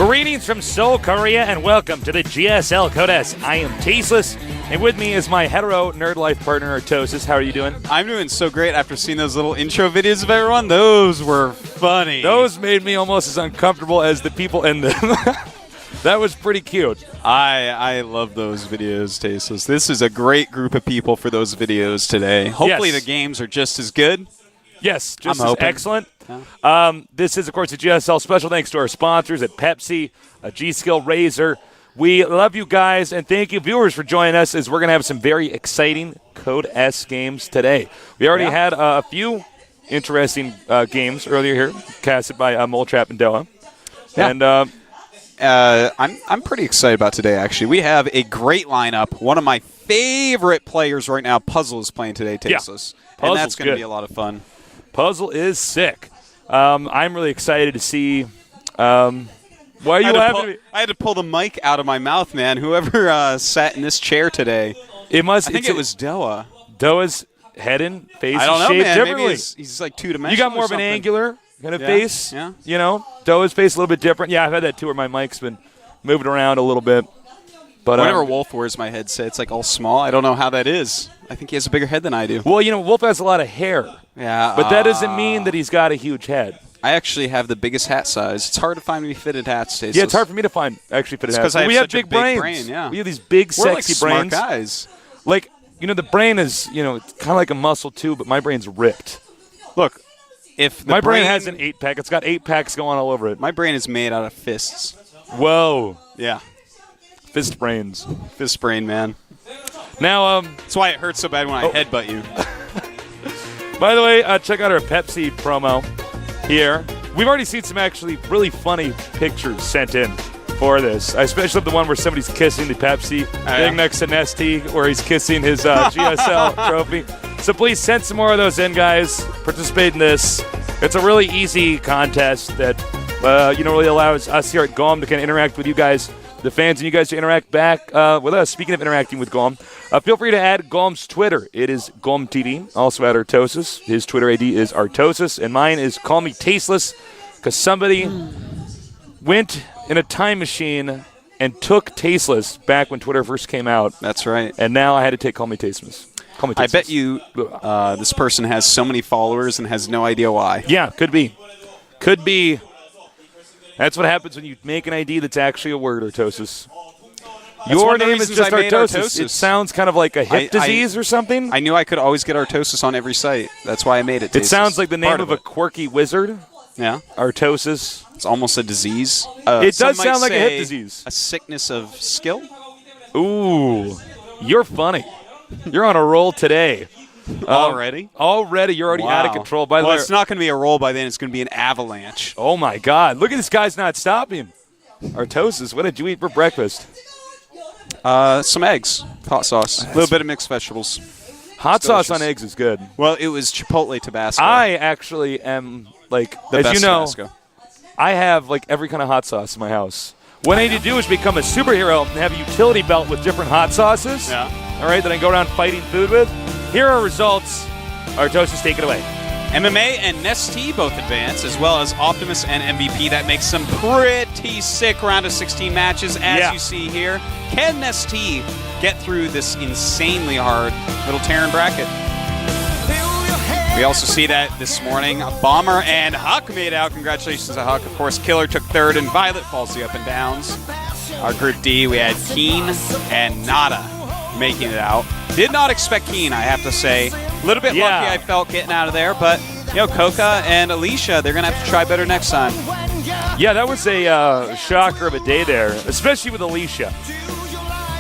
Greetings from Seoul, Korea, and welcome to the GSL August. I am Tasteless, and with me is my hetero nerd life partner, Artosis. How are you doing? I'm doing so great after seeing those little intro videos of everyone. Those were funny. Those made me almost as uncomfortable as the people in them. That was pretty cute. I love those videos, Tasteless. This is a great group of people for those videos today. Hopefully the games are just as good. Yes, just as excellent. Yeah. This is, of course, a GSL special thanks to our sponsors at Pepsi, G-Skill Razor. We love you guys, and thank you, viewers, for joining us as we're going to have some very exciting Code S games today. We already had a few interesting games earlier here, casted by Moletrap and Doa. Yeah. And I'm pretty excited about today, actually. We have a great lineup. One of my favorite players right now, Puzzle, is playing today, Tasteless. And that's going to be a lot of fun. Puzzle is sick. I'm really excited to see. Why are you laughing? I had to pull the mic out of my mouth, man. Whoever sat in this chair today. I think it was Doa. Doa's head and face I don't know, shaped man. differently. Maybe he's like two-dimensional. You got more of an angular kind of face. Yeah. You know, Doa's face a little bit different. Yeah, I've had that too, where my mic's been moving around a little bit. But whenever Wolf wears my headset, it's like all small. I don't know how that is. I think he has a bigger head than I do. Well, you know, Wolf has a lot of hair. Yeah. But that doesn't mean that he's got a huge head. I actually have the biggest hat size. It's hard to find me fitted hats, Tasteless. Yeah, it's hard for me to find actually fitted hats. Because I have such big a big brains. brain, yeah. We have these big, We're sexy like brains. smart guys. Like, you know, the brain is, you know, it's kind of like a muscle too, but my brain's ripped. Look, if my brain has an 8-pack. It's got 8-packs going all over it. My brain is made out of fists. Whoa. Yeah. Fist brains. Fist brain, man. Now, that's why it hurts so bad when I headbutt you. By the way, check out our Pepsi promo here. We've already seen some actually really funny pictures sent in for this. I especially love the one where somebody's kissing the Pepsi thing next to Nesty, where he's kissing his GSL trophy. So please send some more of those in, guys. Participate in this. It's a really easy contest that really allows us here at GOM to kind of interact with you guys, the fans, and you guys to interact back with us. Speaking of interacting with GOM, feel free to add GOM's Twitter. It is GOMTV. Also add Artosis. His Twitter ID is Artosis, and mine is Call Me Tasteless, because somebody went in a time machine and took Tasteless back when Twitter first came out. That's right. And now I had to take Call Me Tasteless. Call Me Tasteless. I bet you this person has so many followers and has no idea why. Yeah, could be. Could be. That's what happens when you make an ID that's actually a word, Artosis. Your name is just Artosis. It sounds kind of like a hip disease or something. I knew I could always get Artosis on every site. That's why I made it. It sounds like the name of a quirky wizard. Yeah. Artosis. It's almost a disease. It does sound like a hip disease. A sickness of skill. Ooh. You're funny. You're on a roll today. Already? Already. You're already out of control. By the way, it's not going to be a roll by then. It's going to be an avalanche. Oh, my God. Look at this guy's not stopping. Artosis, what did you eat for breakfast? Some eggs. Hot sauce. A little bit of mixed vegetables. Hot sauce on eggs is good. Well, it was Chipotle Tabasco. I actually am, like, the as best you know, Tabasco. I have, like, every kind of hot sauce in my house. What I need to do is become a superhero and have a utility belt with different hot sauces. Yeah. All right, that I can go around fighting food with. Here are results. Artosis, take it away. MMA and Nesty both advance, as well as Optimus and MVP. That makes some pretty sick round of 16 matches, as you see here. Can Nesty get through this insanely hard little Terran bracket? We also see that this morning. Bomber and Huck made out. Congratulations to Huck. Of course, Killer took third, and Violet falls the up and downs. Our Group D, we had Keen and Nada making it out. Did not expect Keen, I have to say. A little bit lucky I felt getting out of there, but Coca and Alicia, they're going to have to try better next time. Yeah, that was a shocker of a day there, especially with Alicia.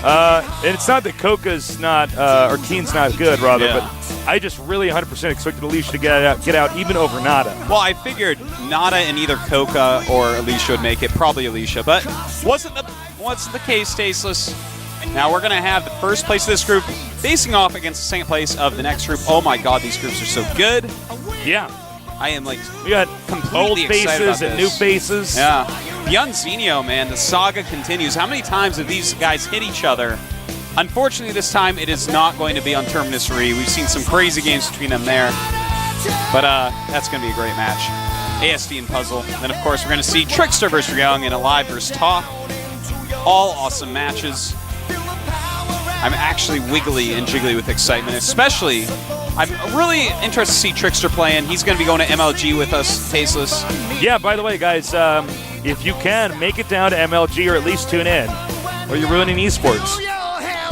And it's not that Coca's not, or Keen's not good, rather, but I just really 100% expected Alicia to get out even over Nada. Well, I figured Nada and either Coca or Alicia would make it, probably Alicia, but wasn't the case, Tasteless. Now we're going to have the first place of this group facing off against the second place of the next group. Oh my God, these groups are so good. Yeah. I am like we got completely old faces and new faces. Yeah. Byun Zenio, man, the saga continues. How many times have these guys hit each other? Unfortunately, this time it is not going to be on Terminus Re. We've seen some crazy games between them there. But that's going to be a great match. ASD and Puzzle. Then, of course, we're going to see Trickster versus Young in a live versus top. All awesome matches. I'm actually wiggly and jiggly with excitement, especially I'm really interested to see Trickster playing. He's going to be going to MLG with us, Tasteless. Yeah, by the way, guys, if you can, make it down to MLG or at least tune in, or you're ruining esports.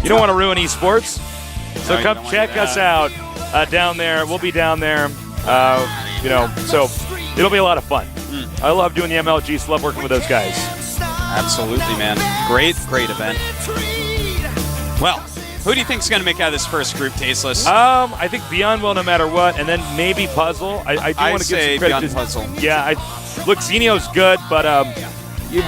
You don't want to ruin esports, so come check us out down there. We'll be down there, so it'll be a lot of fun. I love doing the MLGs, love working with those guys. Absolutely, man. Great event. Well, who do you think is going to make out of this first group, Tasteless? I think Byun will no matter what, and then maybe Puzzle. I do want to give some credit to Puzzle. Yeah, look, Zenio's good, but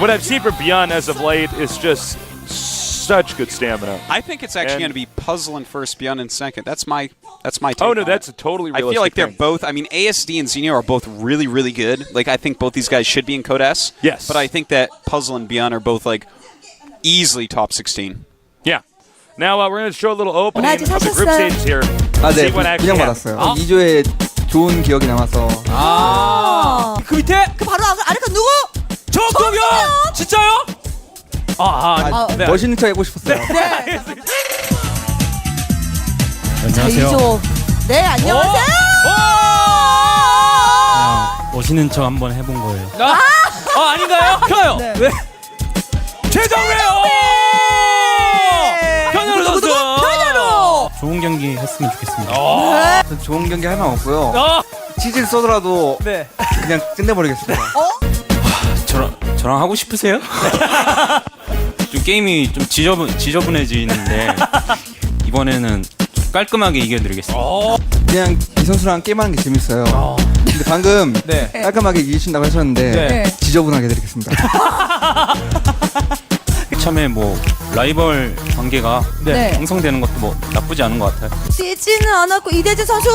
what I've seen from Byun as of late is just such good stamina. I think it's actually going to be Puzzle in first, Byun in second. That's my take. Oh no, that's a totally realistic I feel like they're thing. both. I mean, ASD and Zenio are both really, really good. Like I think both these guys should be in Code S. Yes, but I think that Puzzle and Byun are both like easily top 16. Yeah. Now we're going to show a little opening of the group stages here. 아, 네, See what actually 그냥 happens. 받았어요. 2조에 좋은 기억이 남아서. 그 밑에 그 바로 아래가 누구? 정동현! 진짜요? 네. 멋있는 척 하고 싶었어요. 네. 안녕하세요. 2조. 네, 안녕하세요. 그냥 멋있는 척 한번 해본 거예요. 아닌가요? 켜요. 네. 최정래요. 현우로 선수. 현우로. 좋은 경기 했으면 좋겠습니다. 전 좋은 경기 할 만 없고요. 치즈를 쏘더라도 그냥 끝내버리겠습니다. 저랑 하고 싶으세요? 좀 게임이 좀 지저분해지는데 이번에는 좀 깔끔하게 이겨드리겠습니다. 그냥 이 선수랑 게임하는 게 재밌어요. 근데 방금 깔끔하게 이기신다고 하셨는데 지저분하게 드리겠습니다. 처음에 뭐 라이벌 관계가 네. 형성되는 것도 뭐 나쁘지 않은 것 같아요. 뛰지는 않았고 이대진 선수.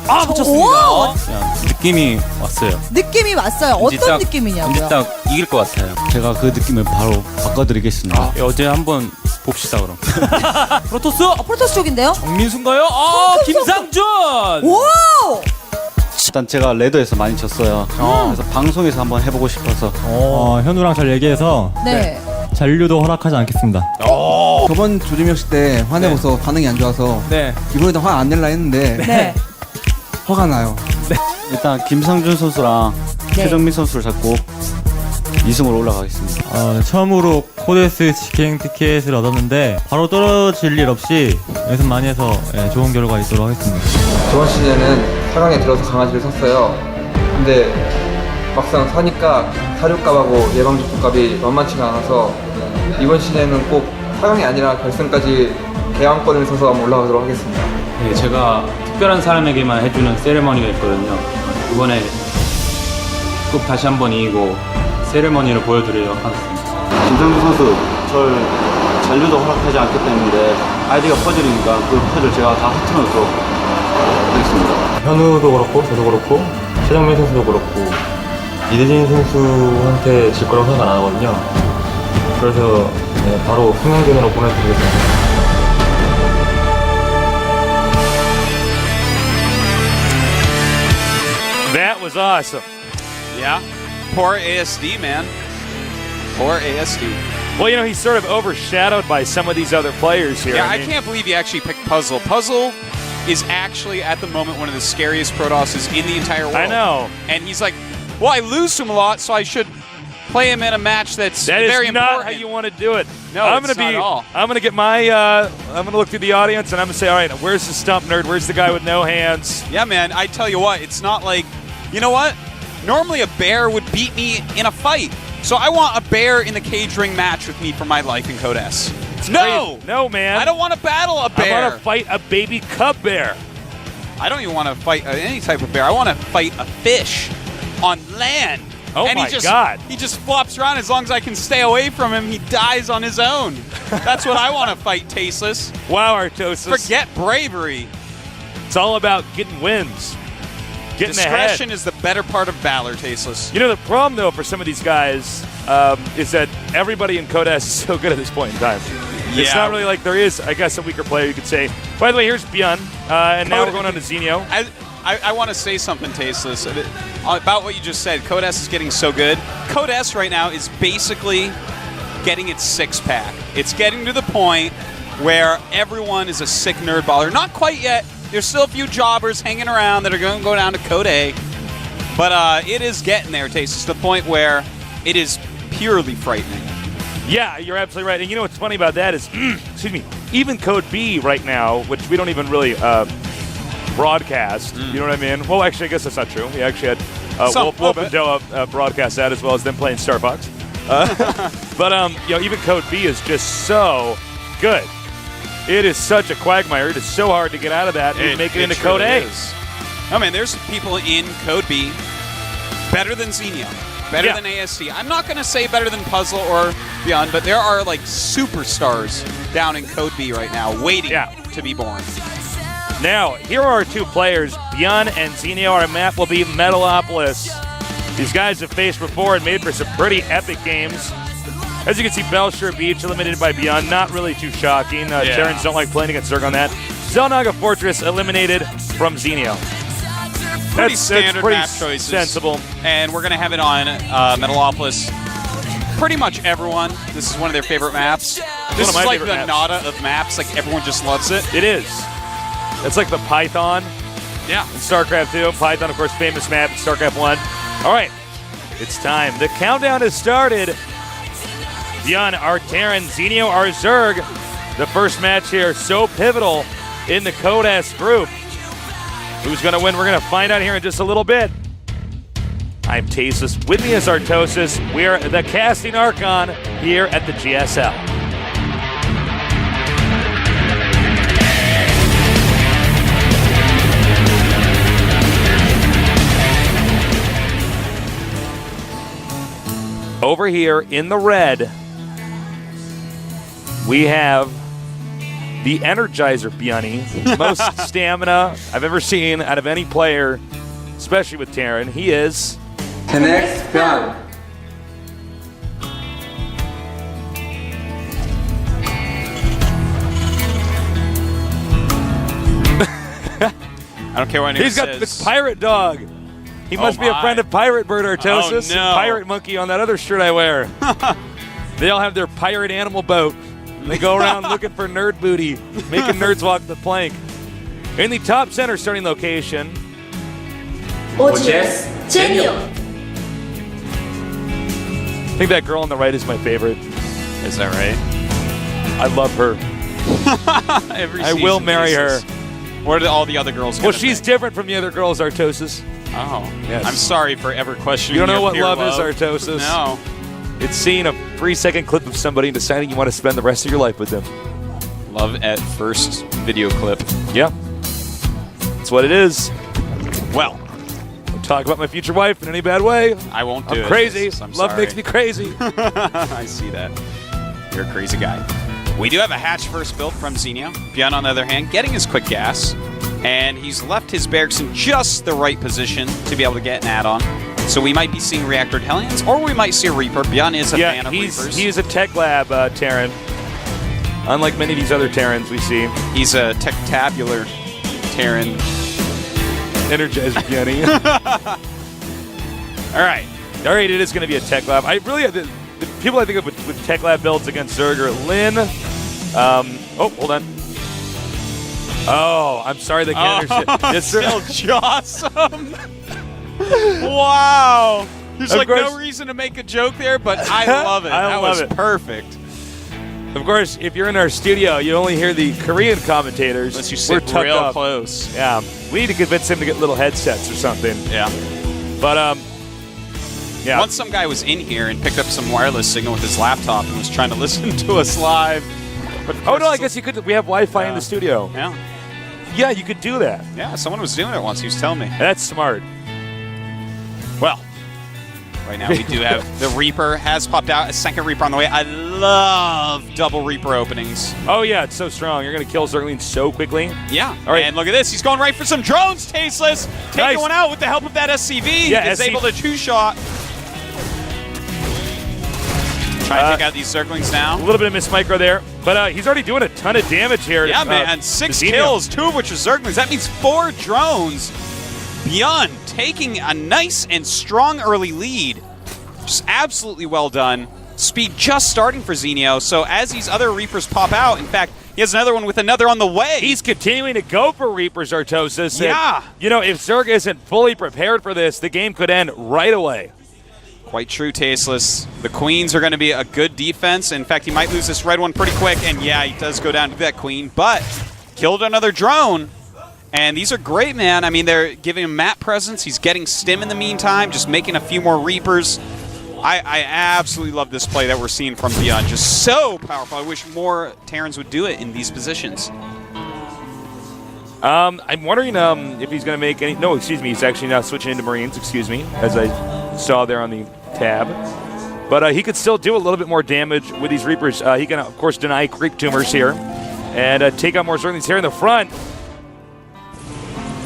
붙였습니다. 그냥 느낌이 왔어요. 느낌이 왔어요. 어떤 느낌이냐고요? 왠지 딱 이길 것 같아요. 제가 그 느낌을 바로 바꿔드리겠습니다. 어제 한번 봅시다 그럼. 프로토스? 프로토스 쪽인데요? 정민수인가요? 김상준! 오! 일단 제가 레더에서 많이 졌어요. 그래서 방송에서 한번 해보고 싶어서. 현우랑 잘 얘기해서 네. 잔류도 허락하지 않겠습니다. 저번 조지명식 때 화내고서 반응이 안 좋아서 이번에도 화 안 낼라 했는데 화가 나요. 일단 김상준 선수랑 최정민 선수를 잡고 2승으로 올라가겠습니다. 처음으로 코데스 직행 티켓을 얻었는데 바로 떨어질 일 없이 연습 많이 해서 좋은 결과 있도록 하겠습니다. 저번 시즌에는 4강에 들어서 강아지를 샀어요. 근데 막상 사니까 사료값하고 예방접종값이 만만치가 않아서 이번 시즌에는 꼭 4강이 아니라 결승까지 개왕권을 서서 한번 올라가도록 하겠습니다. 네, 제가 특별한 사람에게만 해주는 세레머니가 있거든요. 이번에 꼭 다시 한번 이기고 세레머니를 보여드리도록 하겠습니다. 김상준 선수, 절 잔류도 허락하지 않기 때문에 아이디가 퍼즐이니까 그 퍼즐 제가 다 합쳐놓도록 하겠습니다. 현우도 그렇고 저도 그렇고 최정민 선수도 그렇고 이대진 선수한테 질 거라고 생각 안 하거든요. 그래서 바로 송영준으로 보내드리겠습니다. That was awesome. Yeah. Poor ASD, man. Poor ASD. Well, he's sort of overshadowed by some of these other players here. Yeah, I can't believe he actually picked Puzzle. Puzzle is actually, at the moment, one of the scariest Protosses in the entire world. I know. And he's like, well, I lose to him a lot, so I should play him in a match that's very important. That is not how you want to do it. No, it's not at all. I'm going to get my, I'm going to look through the audience and I'm going to say, all right, where's the stump nerd? Where's the guy with no hands? Yeah, man, I tell you what, it's not like, you know what? Normally a bear would beat me in a fight. So I want a bear in the cage ring match with me for my life in Code S. No! No, man. I don't want to battle a bear. I want to fight a baby cub bear. I don't even want to fight any type of bear. I want to fight a fish on land. Oh, and my God. He just flops around. As long as I can stay away from him, he dies on his own. That's what I want to fight, Tasteless. Wow, Artosis. Forget bravery. It's all about getting wins. Getting Discretion ahead. is the better part of valor, Tasteless. The problem, though, for some of these guys is that everybody in Code S is so good at this point in time. It's not really like there is, I guess, a weaker player you could say. By the way, here's Byun, and now we're going on to Zenio. I want to say something, Tasteless, about what you just said. Code S is getting so good. Code S right now is basically getting its six-pack. It's getting to the point where everyone is a sick nerd baller. Not quite yet. There's still a few jobbers hanging around that are going to go down to Code A. But it is getting there, Tasteless, to the point where it is purely frightening. Yeah, you're absolutely right. And you know what's funny about that is, excuse me, even Code B right now, which we don't even really broadcast, you know what I mean? Well, actually, I guess that's not true. We actually had Wolf and Doa broadcast that, as well as them playing Star Fox. But you know, even Code B is just so good. It is such a quagmire. It is so hard to get out of that and make it into Code A. I mean, there's people in Code B better than Zenio, better than AST. I'm not going to say better than Puzzle or Byun, but there are like superstars down in Code B right now waiting to be born. Now, here are our two players. Byun and Zenio. Our map will be Metalopolis. These guys have faced before and made for some pretty epic games. As you can see, Belshire Beach eliminated by Byun. Not really too shocking. Terrans don't like playing against Zerg on that. Zelnaga Fortress eliminated from Zenio. Pretty standard pretty map choices. Sensible. And we're going to have it on Metalopolis. Pretty much everyone. This is one of their favorite maps. This is like the nada of maps. Like, everyone just loves it. It is. It's like the Python. Yeah. In StarCraft 2. Python, of course, famous map in StarCraft 1. All right. It's time. The countdown has started. Byun, our Terran, Zenio, our Zerg. The first match here, so pivotal in the Code S group. Who's going to win? We're going to find out here in just a little bit. I'm Tasteless. With me is Artosis. We're the Casting Archon here at the GSL. Over here in the red, we have the Energizer Byuni, most stamina I've ever seen out of any player, especially with Terran. He is 10X Byun. I don't care what anyone He's got says. the pirate dog. He must be a friend of Pirate Bird Artosis. Oh, no. Pirate Monkey on that other shirt I wear. They all have their pirate animal boat. They go around looking for nerd booty, making nerds walk the plank. In the top center starting location, Zenio. I think that girl on the right is my favorite. Is that right? I love her. I will marry her. What are all the other girls Well, gonna she's think? different from the other girls, Artosis. Oh. Yes. I'm sorry for ever questioning You don't know your what pure love is, Artosis? No. It's seeing a 3-second clip of somebody and deciding you want to spend the rest of your life with them. Love at first video clip. Yeah. That's what it is. Well, Don't talk about my future wife in any bad way. I won't do it. I'm crazy. I'm Love sorry. makes me crazy. I see that. You're a crazy guy. We do have a hatch first build from Zenio. Byun, on the other hand, getting his quick gas. And he's left his barracks in just the right position to be able to get an add-on. So we might be seeing Reactored Hellions, or we might see a Reaper. Byun is a fan of Reapers. He's a Tech Lab Terran. Unlike many of these other Terrans we see. He's a tech-tabular Terran. Energized Byuni. All right, it is going to be a Tech Lab. I really the people I think of with Tech Lab builds against Zerg are Lin. Oh, hold on. Oh, I'm sorry they can't understand. It's still awesome. Wow. There's Of like course. no reason to make a joke there, but I love it. I love was it. perfect. Of course, if you're in our studio, you only hear the Korean commentators. Unless you We're sit tucked real up. close. Yeah, we need to convince him to get little headsets or something. Yeah. But yeah. Once some guy was in here and picked up some wireless signal with his laptop and was trying to listen to us live. But Oh no, I guess you could. We have Wi-Fi in the studio. Yeah. Yeah, you could do that. Yeah, someone was doing it once. He was telling me. That's smart. Well, right now we do have the Reaper has popped out. A second Reaper on the way. I love double Reaper openings. Oh yeah, it's so strong. You're gonna kill Zergling so quickly. Yeah. All right. And look at this. He's going right for some drones. Tasteless. Taking Nice. one out with the help of that SCV. Yeah, He's able to two-shot. Trying to take out these Zerglings now. A little bit of miss micro there, but he's already doing a ton of damage here. Yeah, man. 6 to Zenio. kills, 2 of which are Zerglings. That means 4 drones. Byun taking a nice and strong early lead. Just absolutely well done. Speed just starting for Zenio, so as these other Reapers pop out, in fact, he has another one with another on the way. He's continuing to go for Reapers, Artosis. Yeah. And, you know, if Zerg isn't fully prepared for this, the game could end right away. Quite true, Tasteless. The Queens are going to be a good defense. In fact, he might lose this red one pretty quick, and yeah, he does go down to that Queen, but killed another drone. And these are great, man. I mean, they're giving him map presence. He's getting stim in the meantime, just making a few more Reapers. I absolutely love this play that we're seeing from Byun. Just so powerful. I wish more Terrans would do it in these positions. I'm wondering if he's going to make any... No, excuse me. He's actually now switching into Marines, excuse me, as I saw there on the tab. But he could still do a little bit more damage with these Reapers. He can, of course, deny creep tumors here and take out more Zerglings here in the front.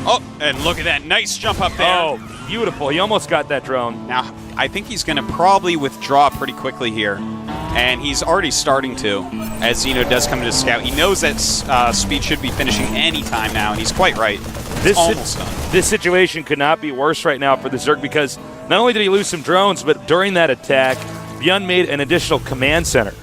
Oh, and look at that. Nice jump up there. Oh, beautiful. He almost got that drone. Now, I think he's going to probably withdraw pretty quickly here. And he's already starting to, as Zenio does come to scout. He knows that Speed should be finishing any time now, and he's quite right. This situation could not be worse right now for the Zerg, because not only did he lose some drones, but during that attack, Byun made an additional command center.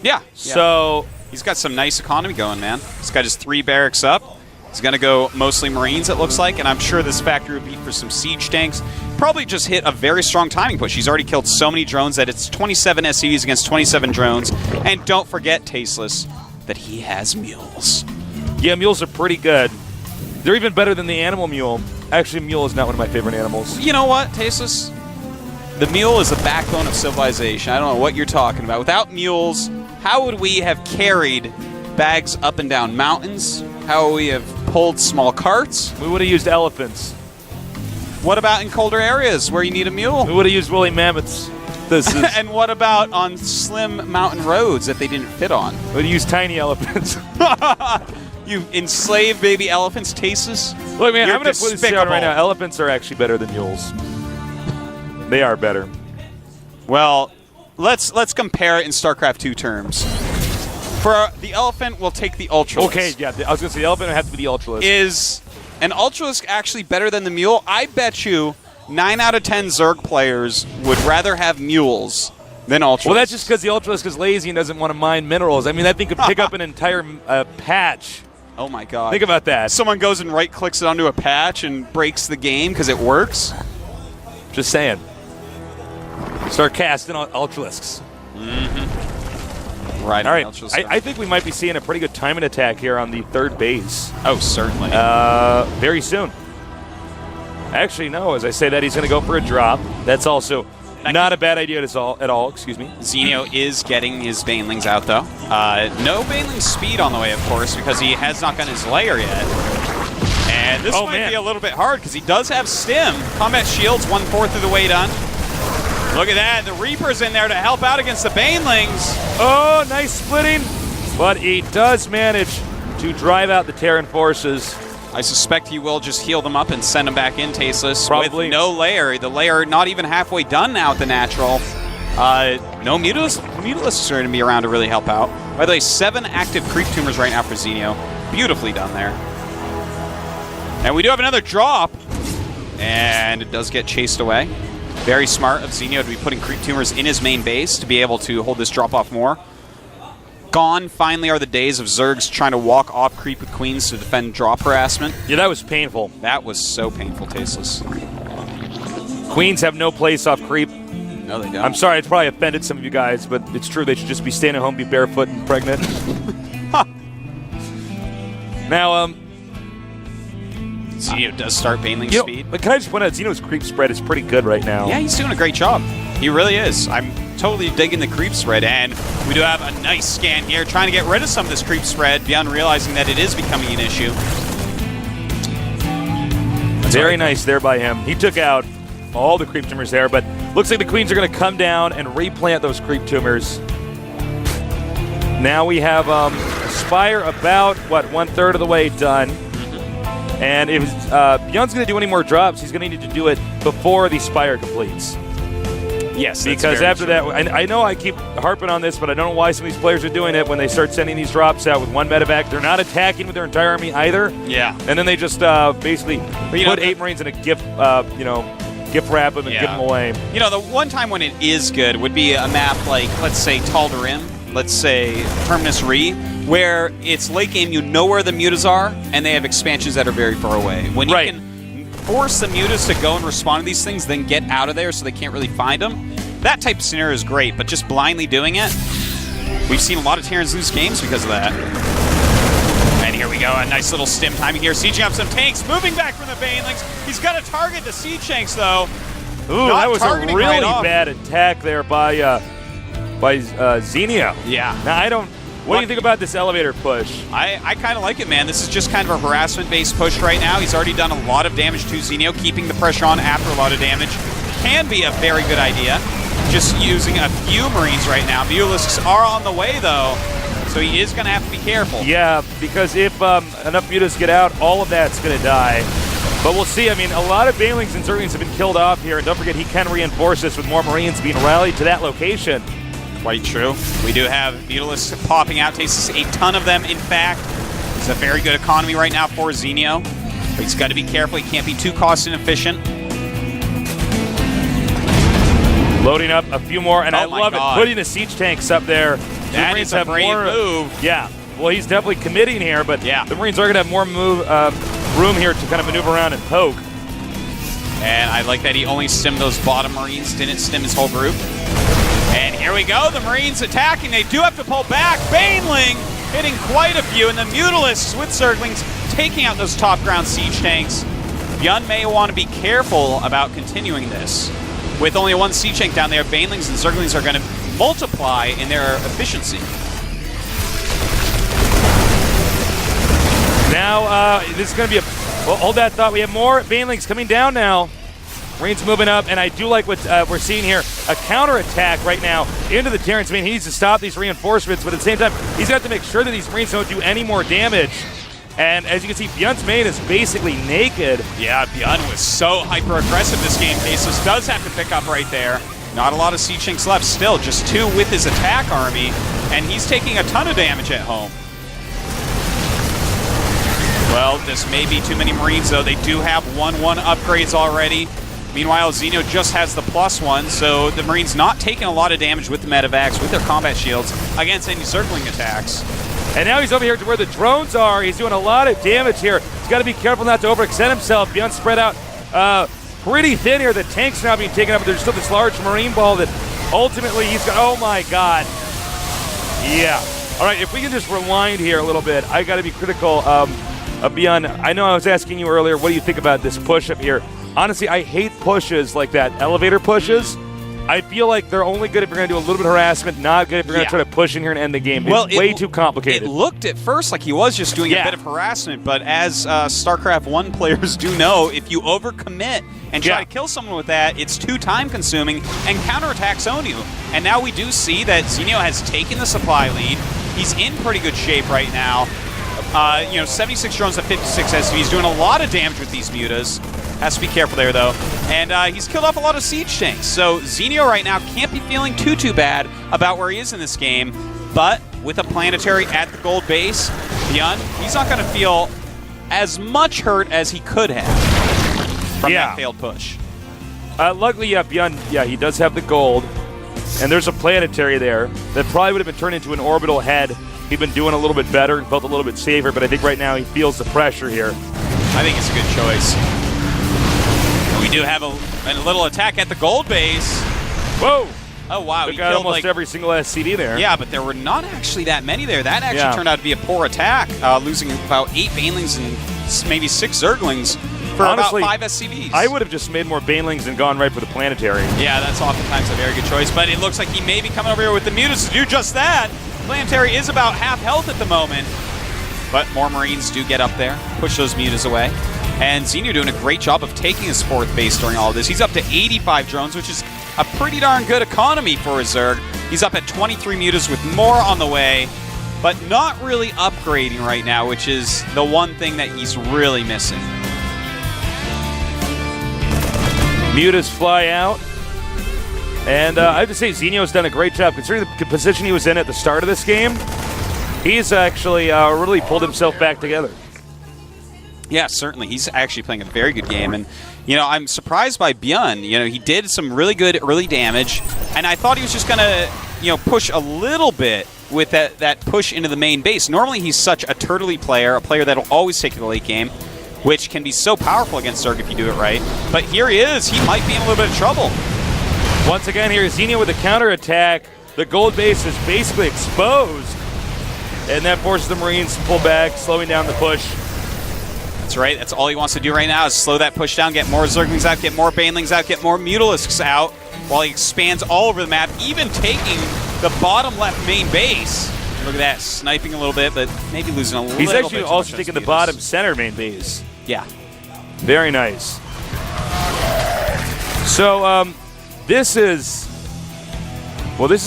Yeah. So he's got some nice economy going, man. He's got his 3 barracks up. He's going to go mostly Marines, it looks like, and I'm sure this factory would be for some siege tanks. Probably just hit a very strong timing push. He's already killed so many drones that it's 27 SCVs against 27 drones. And don't forget, Tasteless, that he has mules. yeah, mules are pretty good. They're even better than the animal mule. Actually, mule is not one of my favorite animals. You know what, Tasteless? The mule is the backbone of civilization. I don't know what you're talking about. Without mules, how would we have carried bags up and down mountains? How would we have pulled small carts? We would have used elephants. What about in colder areas where you need a mule? We would have used woolly mammoths. This is, And what about on slim mountain roads that they didn't fit on? we would have used tiny elephants. You enslaved baby elephants, Tasteless? Look, man, You're I'm going to put this down right now. despicable. Elephants are actually better than mules. They are better. Well, let's compare it in StarCraft 2 terms. For the elephant, we'll take the Ultralisk. Okay, yeah, I was going to say the elephant would have to be the Ultralisk. Is an Ultralisk actually better than the mule? I bet you 9 out of 10 Zerg players would rather have mules than Ultralisk. Well, that's just because the Ultralisk is lazy and doesn't want to mine minerals. I mean, that thing could pick up an entire patch. Oh my god. Think about that. Someone goes and right-clicks it onto a patch and breaks the game because it works? Just saying. Start casting Ultralisks. Right. All right, I think we might be seeing a pretty good timing attack here on the third base. Oh, certainly. Very soon. Actually, no. As I say that, he's going to go for a drop. That's also not a bad idea at all. Excuse me. Zenio is getting his Banelings out, though. No Baneling speed on the way, of course, because he has not gotten his layer yet. And this might be a little bit hard because he does have stim. Combat shields, 1/4 of the way done. Look at that. The Reaper's in there to help out against the Banelings. Oh, nice splitting. But he does manage to drive out the Terran forces. I suspect he will just heal them up and send them back in, Tasteless. Probably. With no layer. The layer not even halfway done now at the natural. No Mutalisks are going to be around to really help out. By the way, 7 active creep tumors right now for Zenio. Beautifully done there. And we do have another drop. And it does get chased away. Very smart of Zenio to be putting creep tumors in his main base to be able to hold this drop off more. Gone, finally, are the days of Zergs trying to walk off creep with queens to defend drop harassment. Yeah, that was painful. That was so painful, Tasteless. Queens have no place off creep. No, they don't. I'm sorry, it's probably offended some of you guys, but it's true. They should just be staying at home, be barefoot and pregnant. Now, Zenio does start Baneling speed. But can I just point out, Zenio's creep spread is pretty good right now. Yeah, he's doing a great job. He really is. I'm totally digging the creep spread, and we do have a nice scan here, trying to get rid of some of this creep spread, beyond realizing that it is becoming an issue. Very nice there by him. He took out all the creep tumors there, but looks like the queens are going to come down and replant those creep tumors. Now we have Spire about, 1/3 of the way done. And if Byun's going to do any more drops, he's going to need to do it before the Spire completes. Yes, that's because very after true. that, I know I keep harping on this, but I don't know why some of these players are doing it when they start sending these drops out with one medevac. They're not attacking with their entire army either. Yeah. And then they just basically put 8 Marines in a gift, gift wrap them and give them away. You know, the one time when it is good would be a map like, let's say, Tal'Darim, let's say Terminus Re, where it's late game, you know where the mutas are, and they have expansions that are very far away. When you can force the mutas to go and respond to these things, then get out of there so they can't really find them, that type of scenario is great, but just blindly doing it, we've seen a lot of Terrans lose games because of that. And here we go, a nice little stim timing here. Sieging up some tanks, moving back from the Banelings. He's got to target the siege tanks, though. Ooh, Not that was a targeting really right off. bad attack there by Zenio. Yeah. Now, what do you think about this elevator push? I kind of like it, man. This is just kind of a harassment-based push right now. He's already done a lot of damage to Zenio. Keeping the pressure on after a lot of damage can be a very good idea. Just using a few Marines right now. Mulisks are on the way, though, so he is going to have to be careful. Yeah, because if enough mutas get out, all of that's going to die. But we'll see. I mean, a lot of Banelings and Zerglings have been killed off here, and don't forget he can reinforce this with more Marines being rallied to that location. Quite true. We do have Mutalisks popping out. Takes a ton of them, in fact. It's a very good economy right now for Zenio. But he's got to be careful. He can't be too cost inefficient. Loading up a few more, and I love it. Putting the siege tanks up there. That the Marines is a have brave more move. Yeah. Well, he's definitely committing here, but the Marines are going to have more room here to kind of maneuver around and poke. And I like that he only stemmed those bottom Marines, didn't stem his whole group. And here we go, the Marines attacking. They do have to pull back. Baneling hitting quite a few, and the Mutalisks with Zerglings taking out those top ground siege tanks. Byun may want to be careful about continuing this. With only one siege tank down there, Banelings and Zerglings are going to multiply in their efficiency. Now, this is going to be well, hold that thought. We have more Banelings coming down now. Marines moving up, and I do like what we're seeing here. A counterattack right now into the Terrans. I mean, he needs to stop these reinforcements, but at the same time, he's got to make sure that these Marines don't do any more damage. And as you can see, Byun's main is basically naked. Yeah, Byun was so hyper-aggressive this game. Pesos does have to pick up right there. Not a lot of siege tanks left still, just 2 with his attack army, and he's taking a ton of damage at home. Well, this may be too many Marines, though. They do have 1-1 upgrades already. Meanwhile, Zenio just has the +1, so the Marines not taking a lot of damage with the medevacs, with their combat shields, against any circling attacks. And now he's over here to where the drones are. He's doing a lot of damage here. He's got to be careful not to overextend himself. Byun spread out pretty thin here. The tank's now being taken up, but there's still this large Marine ball that ultimately he's got. Oh my God. Yeah. All right, if we can just rewind here a little bit, I got to be critical of Byun. I know I was asking you earlier, what do you think about this push up here? Honestly, I hate pushes like that, elevator pushes. I feel like they're only good if you're going to do a little bit of harassment, not good if you're going to try to push in here and end the game. Well, it's way too complicated. It looked at first like he was just doing a bit of harassment, but as StarCraft 1 players do know, if you overcommit and try to kill someone with that, it's too time-consuming, and counterattacks own you. And now we do see that Zenio has taken the supply lead. He's in pretty good shape right now. 76 drones to 56 SV. He's doing a lot of damage with these mutas. Has to be careful there, though. And he's killed off a lot of siege tanks. So Zenio right now can't be feeling too bad about where he is in this game. But with a planetary at the gold base, Byun, he's not going to feel as much hurt as he could have from that failed push. Luckily, Byun, he does have the gold. And there's a planetary there that probably would have been turned into an orbital head. He'd been doing a little bit better and felt a little bit safer, but I think right now he feels the pressure here. I think it's a good choice. We do have a little attack at the gold base. Whoa! Oh, wow. Took out almost every single SCV there. Yeah, but there were not actually that many there. That actually turned out to be a poor attack, losing about 8 Banelings and maybe 6 Zerglings for honestly, about 5 SCVs. I would have just made more Banelings and gone right for the planetary. Yeah, that's oftentimes a very good choice, but it looks like he may be coming over here with the mutas to do just that. Planetary is about half health at the moment, but more Marines do get up there, push those mutas away. And Zenio doing a great job of taking his 4th base during all of this. He's up to 85 drones, which is a pretty darn good economy for a Zerg. He's up at 23 mutas with more on the way, but not really upgrading right now, which is the one thing that he's really missing. Mutas fly out. And I have to say, Zenio's done a great job. Considering the position he was in at the start of this game, he's actually really pulled himself back together. Yeah, certainly. He's actually playing a very good game. And, you know, I'm surprised by Byun. You know, he did some really good early damage. And I thought he was just going to, you know, push a little bit with that push into the main base. Normally, he's such a turtley player, a player that'll always take the late game, which can be so powerful against Zerg if you do it right. But here he is. He might be in a little bit of trouble. Once again, here is Zenio with a counterattack. The gold base is basically exposed. And that forces the Marines to pull back, slowing down the push. That's right. That's all he wants to do right now is slow that push down, get more Zerglings out, get more Banelings out, get more Mutalisks out, while he expands all over the map, even taking the bottom left main base. Look at that, sniping a little bit, but maybe losing a little bit. He's actually also too much taking on the his bottom Mutas. center main base. Yeah. Very nice. So, this is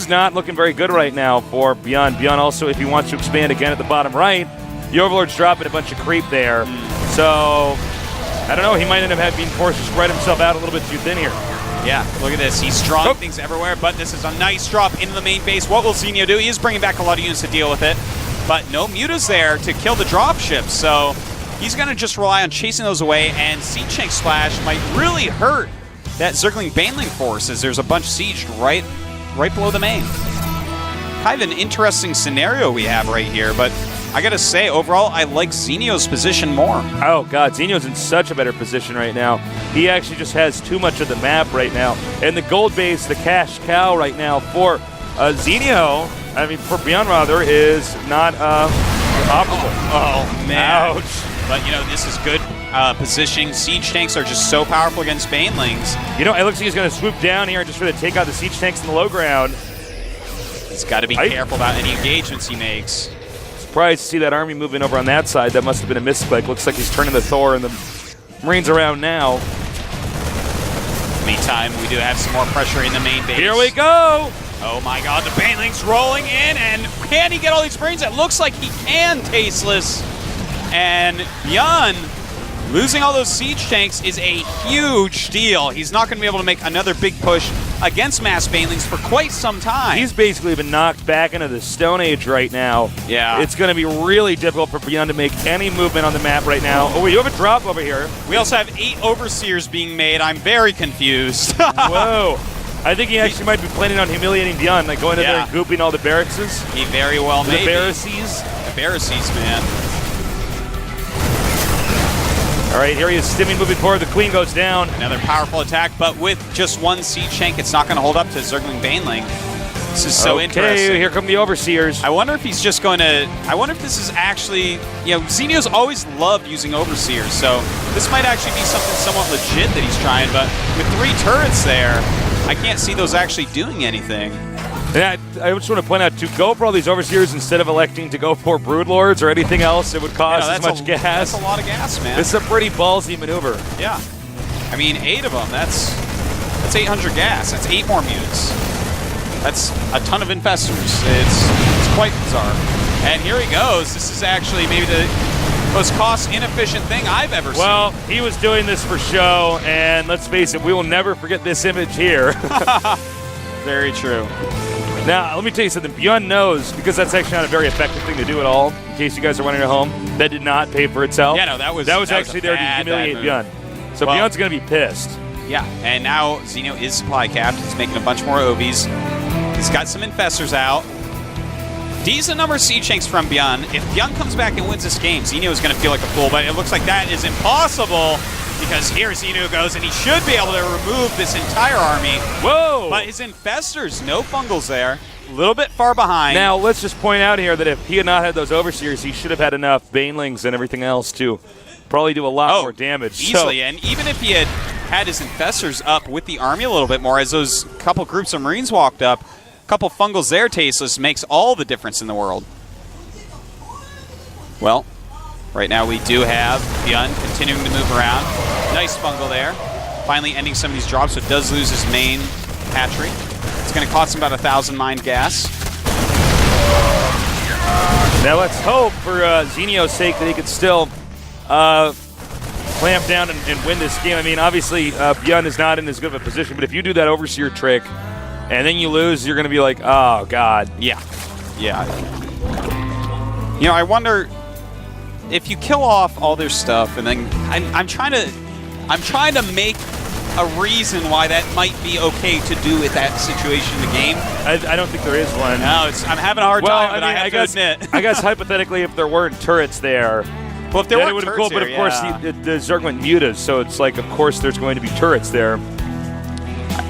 not looking very good right now for Byun. Byun also, if he wants to expand again at the bottom right, the Overlord's dropping a bunch of creep there. So, I don't know, he might end up being forced to spread himself out a little bit too thin here. Yeah, look at this. He's drawing things everywhere, but this is a nice drop into the main base. What will Zenio do? He is bringing back a lot of units to deal with it, but no mutas there to kill the dropships, so he's going to just rely on chasing those away, and Siege Tank Splash might really hurt that Zergling Baneling force as there's a bunch sieged right below the main. Kind of an interesting scenario we have right here, but I gotta say, overall, I like Zenio's position more. Oh, God, Zenio's in such a better position right now. He actually just has too much of the map right now. And the gold base, the cash cow right now for Zenio, I mean, for Byun rather, is not operable. Oh, man. Ouch. But, you know, this is good positioning. Siege tanks are just so powerful against Banelings. You know, it looks like he's going to swoop down here and just try to take out the siege tanks in the low ground. He's got to be careful about any engagements he makes. Surprised to see that army moving over on that side. That must have been a misclick. Looks like he's turning the Thor and the Marines around now. Meantime, we do have some more pressure in the main base. Here we go! Oh my god, the Banelings rolling in, and can he get all these Marines? It looks like he can, Tasteless. And Byun losing all those siege tanks is a huge deal. He's not going to be able to make another big push against mass Banelings for quite some time. He's basically been knocked back into the Stone Age right now. Yeah. It's going to be really difficult for Byun to make any movement on the map right now. Oh, wait, you have a drop over here. We also have 8 Overseers being made. I'm very confused. Whoa. I think he actually might be planning on humiliating Byun, like going in there and gooping all the barracks. He very well may The barracks. The barracks, man. All right, here he is stimming, moving forward. The Queen goes down. Another powerful attack, but with just one siege tank, it's not going to hold up to Zergling Baneling. This is so interesting. Okay, here come the Overseers. I wonder if he's just going to... I wonder if this is actually... You know, Zenio's always loved using Overseers, so this might actually be something somewhat legit that he's trying, but with 3 turrets there, I can't see those actually doing anything. And I just want to point out, to go for all these Overseers instead of electing to go for Broodlords or anything else, it would cost as much gas. That's a lot of gas, man. This is a pretty ballsy maneuver. Yeah. I mean, 8 of them, that's 800 gas. That's 8 more mutants. That's a ton of infestors. It's quite bizarre. And here he goes. This is actually maybe the most cost-inefficient thing I've ever seen. Well, he was doing this for show, and let's face it, we will never forget this image here. Very true. Now, let me tell you something. Byun knows, because that's actually not a very effective thing to do at all, in case you guys are wondering at home, that did not pay for itself. Yeah, no, that was actually there to humiliate Byun. So well, Byun's going to be pissed. Yeah, and now Zenio is supply capped. He's making a bunch more OVs. He's got some infestors out. Decent number of siege tanks from Byun. If Byun comes back and wins this game, Zenio is going to feel like a fool, but it looks like that is impossible because here Zenio goes, and he should be able to remove this entire army. Whoa! But his infestors, no fungals there. A little bit far behind. Now, let's just point out here that if he had not had those Overseers, he should have had enough Banelings and everything else to probably do a lot more damage. Easily, and even if he had his infestors up with the army a little bit more, as those couple groups of Marines walked up, a couple fungals there, Tasteless, makes all the difference in the world. Well, right now we do have Byun continuing to move around. Nice fungal there. Finally ending some of these drops, so it does lose his main hatchery. It's going to cost him about 1,000 mined gas. Now let's hope, for Zenio's sake, that he could still clamp down and win this game. I mean, obviously, Byun is not in as good of a position, but if you do that Overseer trick, and then you lose, you're going to be like, oh, God. Yeah. Yeah. You know, I wonder if you kill off all their stuff, and then I'm trying to make a reason why that might be okay to do with that situation in the game. I don't think there is one. No, I'm having a hard time, but I have guess, to admit. I guess hypothetically, if there weren't turrets there, well, if there then weren't it would have turrets cool. But of there, course, yeah. the Zerg went mutas, so it's like, of course, there's going to be turrets there.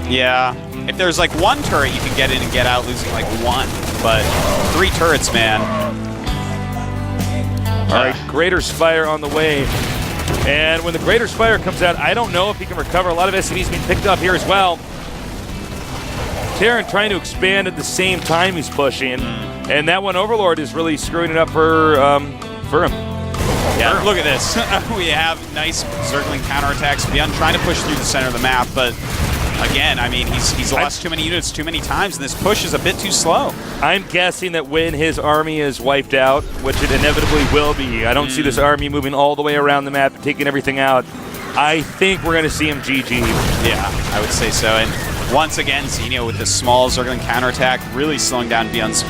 Yeah. If there's like one turret, you can get in and get out losing like one. But 3 turrets, man. All right, Greater Spire on the way. And when the Greater Spire comes out, I don't know if he can recover. A lot of SCVs being picked up here as well. Terran trying to expand at the same time he's pushing. And that one Overlord is really screwing it up for him. Yeah, look at this. We have nice Zergling counterattacks. Byun trying to push through the center of the map, but again, I mean, he's lost too many units too many times, and this push is a bit too slow. I'm guessing that when his army is wiped out, which it inevitably will be, I don't see this army moving all the way around the map and taking everything out. I think we're going to see him GG. Yeah, I would say so. And once again, Zenio with this small Zergling counterattack, really slowing down Byun's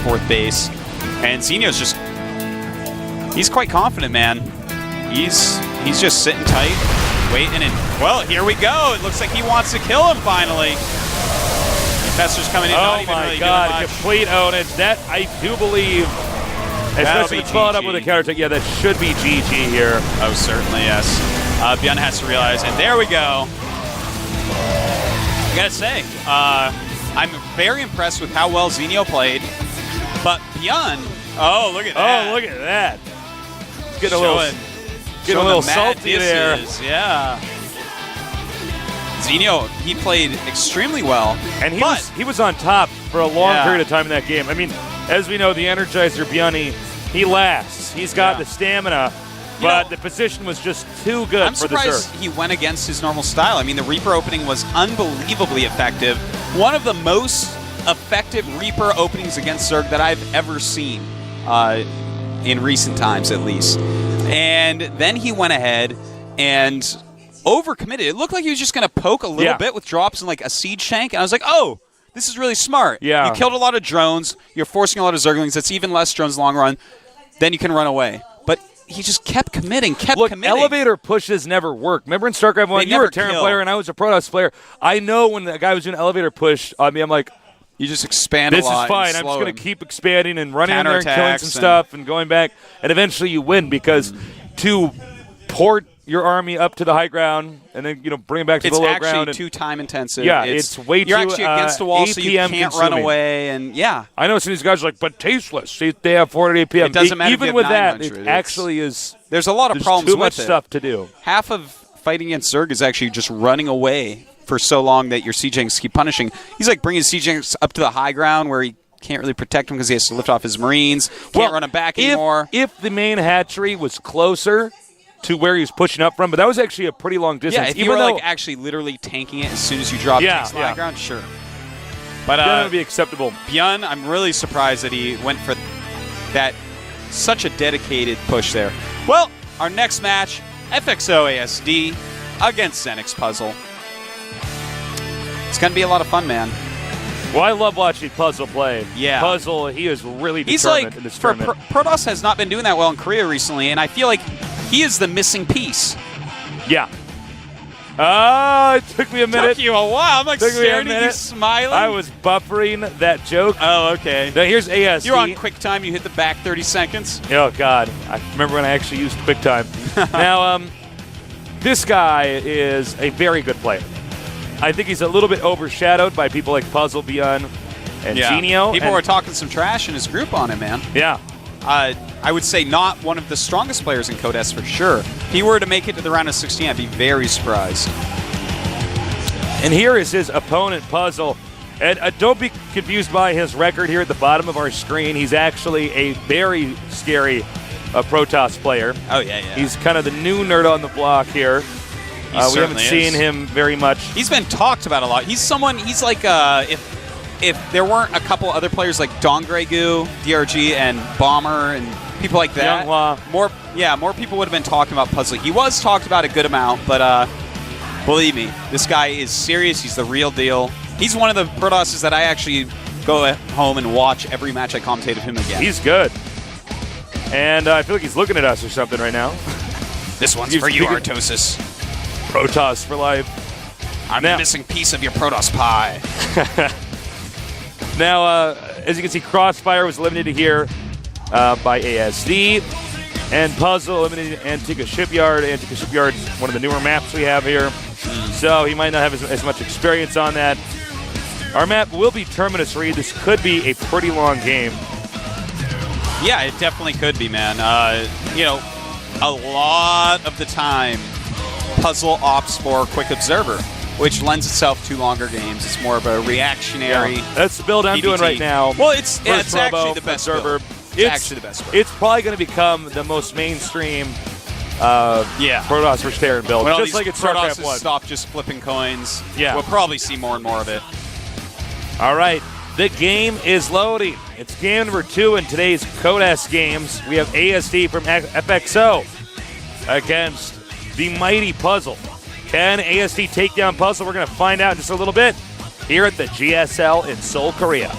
4th base. And Zenio's just, he's quite confident, man. He's just sitting tight, waiting, and, well, here we go. It looks like he wants to kill him finally. Infestor's coming in, not even really doing much. Complete ownage. That, I do believe, especially if it's followed up with a counterattack, yeah, that should be GG here. Oh, certainly, yes. Byun has to realize, and there we go. I gotta say, I'm very impressed with how well Zenio played, but Byun, oh, look at that. Oh, look at that. Getting a little salty there. Yeah. Zenio, he played extremely well. And he was on top for a long period of time in that game. I mean, as we know, the Energizer Byun, he lasts. He's got the stamina, but the position was just too good for the Zerg. I'm surprised he went against his normal style. I mean, the Reaper opening was unbelievably effective. One of the most effective Reaper openings against Zerg that I've ever seen, in recent times at least. And then he went ahead and overcommitted. It looked like he was just going to poke a little bit with drops and like a siege tank. And I was like, oh, this is really smart. Yeah. You killed a lot of drones. You're forcing a lot of Zerglings. That's even less drones long run. Then you can run away. But he just kept committing, committing. Elevator pushes never work. Remember in Starcraft 1, you were a Terran player and I was a Protoss player. I know when the guy was doing elevator push on me, I'm like, you just expand a lot. This is fine. I'm just going to keep expanding and running in there and killing some stuff and going back. And eventually you win because to port your army up to the high ground and then bring it back to the low ground. It's actually too time intensive. Yeah, it's way too You're actually against a wall, so you can't run away. And I know some of these guys are like, but tasteless. They have 4 APM. It doesn't matter. Even with that, it actually is. There's a lot of problems too with much stuff to do. Half of fighting against Zerg is actually just running away for so long that your siege tanks keep punishing. He's like bringing his siege tanks up to the high ground where he can't really protect them because he has to lift off his Marines. Can't run them back anymore. If the main hatchery was closer to where he was pushing up from, but that was actually a pretty long distance. Yeah, if you were like actually literally tanking it as soon as you drop tanks to the high ground, sure. But that would be acceptable. Byun, I'm really surprised that he went for that such a dedicated push there. Well, our next match, FXO ASD against Zenix Puzzle. It's going to be a lot of fun, man. Well, I love watching Puzzle play. Yeah. Puzzle, he is really determined in this tournament. Protoss has not been doing that well in Korea recently, and I feel like he is the missing piece. Yeah. It took me a minute. Took you a while. I'm like staring at you smiling. I was buffering that joke. Oh, okay. Now here's ASD. You're on QuickTime. You hit the back 30 seconds. Oh, God. I remember when I actually used QuickTime. Now, this guy is a very good player. I think he's a little bit overshadowed by people like Puzzle, Byun, and Zenio. People were talking some trash in his group on him, man. Yeah. I would say not one of the strongest players in Code S for sure. If he were to make it to the round of 16, I'd be very surprised. And here is his opponent, Puzzle. And don't be confused by his record here at the bottom of our screen. He's actually a very scary Protoss player. Oh, yeah. He's kind of the new nerd on the block here. We haven't seen him very much. He's been talked about a lot. He's like, if there weren't a couple other players like Dongregu, DRG, and Bomber, and people like that, more people would have been talking about Puzzle. He was talked about a good amount, but Believe me, this guy is serious. He's the real deal. He's one of the Protosses that I actually go at home and watch every match I commentate of him again. He's good. And I feel like he's looking at us or something right now. This one's for you, Artosis. Protoss for life. I'm the missing piece of your Protoss pie. Now, as you can see, Crossfire was eliminated here by ASD. And Puzzle eliminated Antigua Shipyard. Antigua Shipyard is one of the newer maps we have here. So he might not have as much experience on that. Our map will be Terminus Reed. This could be a pretty long game. Yeah, it definitely could be, man. You know, a lot of the time, Puzzle opts for Quick Observer, which lends itself to longer games. It's more of a reactionary. Yeah, that's the build I'm doing right now. Well, it's First actually the best observer. build. It's actually the best build. It's probably going to become the most mainstream Protoss versus Terran build, when just like it's StarCraft Protosses 1. stop just flipping coins. Yeah. We'll probably see more and more of it. All right, the game is loading. It's game number 2 in today's Codas games. We have ASD from FXO against the mighty Puzzle. Can ASD take down Puzzle? We're going to find out in just a little bit here at the GSL in Seoul, Korea.